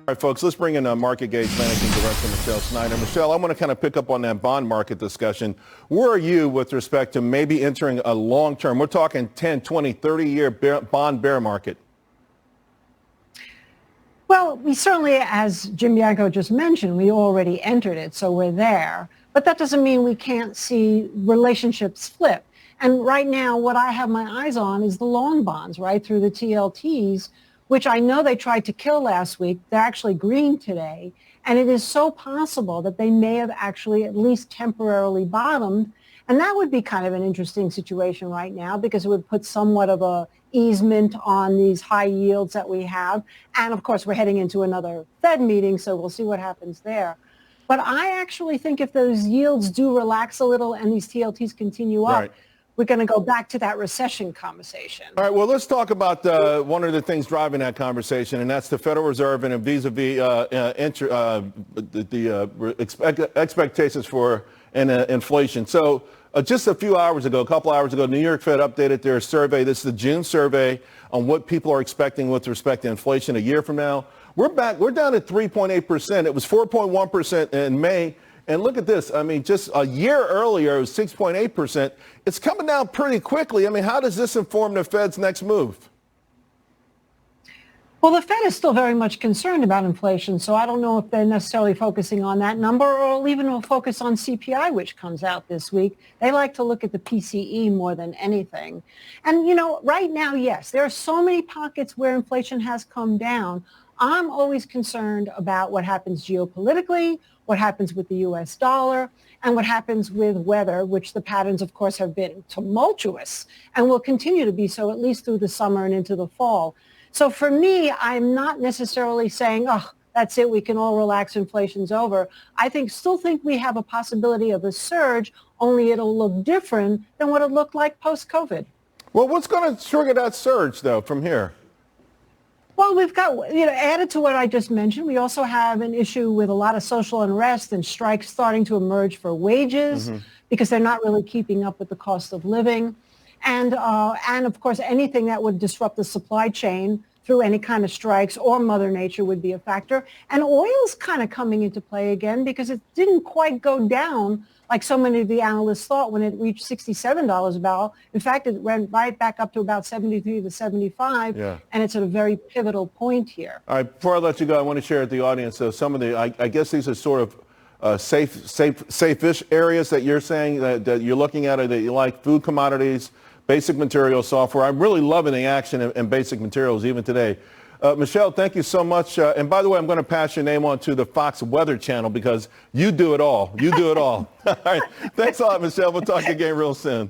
All right, folks, let's bring in Market Gauge Managing Director Michelle Snyder. Michelle, I want to kind of pick up on that bond market discussion. Where are you with respect to maybe entering a long-term, we're talking 10, 20, 30-year bond bear market? Well, we certainly, as Jim Bianco just mentioned, we already entered it, so we're there. But that doesn't mean we can't see relationships flip. And right now, what I have my eyes on is the long bonds, right, through the TLTs, which I know they tried to kill last week. They're actually green today. And it is so possible that they may have actually at least temporarily bottomed. And that would be kind of an interesting situation right now because it would put somewhat of a easement on these high yields that we have. And of course, we're heading into another Fed meeting, so we'll see what happens there. But I actually think if those yields do relax a little and these TLTs continue up, right, we're going to go back to that recession conversation. All right, well, let's talk about one of the things driving that conversation, and that's the Federal Reserve and vis-a-vis expectations for inflation. So just a couple hours ago, New York Fed updated their survey. This is the June survey on what people are expecting with respect to inflation a year from now. We're down at 3.8%. It was 4.1% in May. And look at this. I mean, just a year earlier, it was 6.8%. It's coming down pretty quickly. I mean, how does this inform the Fed's next move? Well, the Fed is still very much concerned about inflation, so I don't know if they're necessarily focusing on that number or even will focus on CPI, which comes out this week. They like to look at the PCE more than anything. And, you know, right now, yes, there are so many pockets where inflation has come down. I'm always concerned about what happens geopolitically, what happens with the U.S. dollar, and what happens with weather, which the patterns, of course, have been tumultuous and will continue to be so at least through the summer and into the fall. So for me, I'm not necessarily saying, oh, that's it, we can all relax, inflation's over. I still think we have a possibility of a surge, only it'll look different than what it looked like post-COVID. Well, what's going to trigger that surge, though, from here? Well, we've got, added to what I just mentioned, we also have an issue with a lot of social unrest and strikes starting to emerge for wages because they're not really keeping up with the cost of living. And of course, anything that would disrupt the supply chain through any kind of strikes or Mother Nature would be a factor. And oil's kind of coming into play again because it didn't quite go down like so many of the analysts thought when it reached $67 a barrel. In fact, it went right back up to about 73 to 75, and it's at a very pivotal point here. All right, before I let you go, I want to share with the audience some of the, I guess these are sort of safe-ish areas that you're saying that you're looking at, or that you like: food commodities, basic materials, software. I'm really loving the action in basic materials even today. Michelle, thank you so much. And by the way, I'm going to pass your name on to the Fox Weather Channel because you do it all. You do it all. All right. Thanks a lot, Michelle. We'll talk again real soon.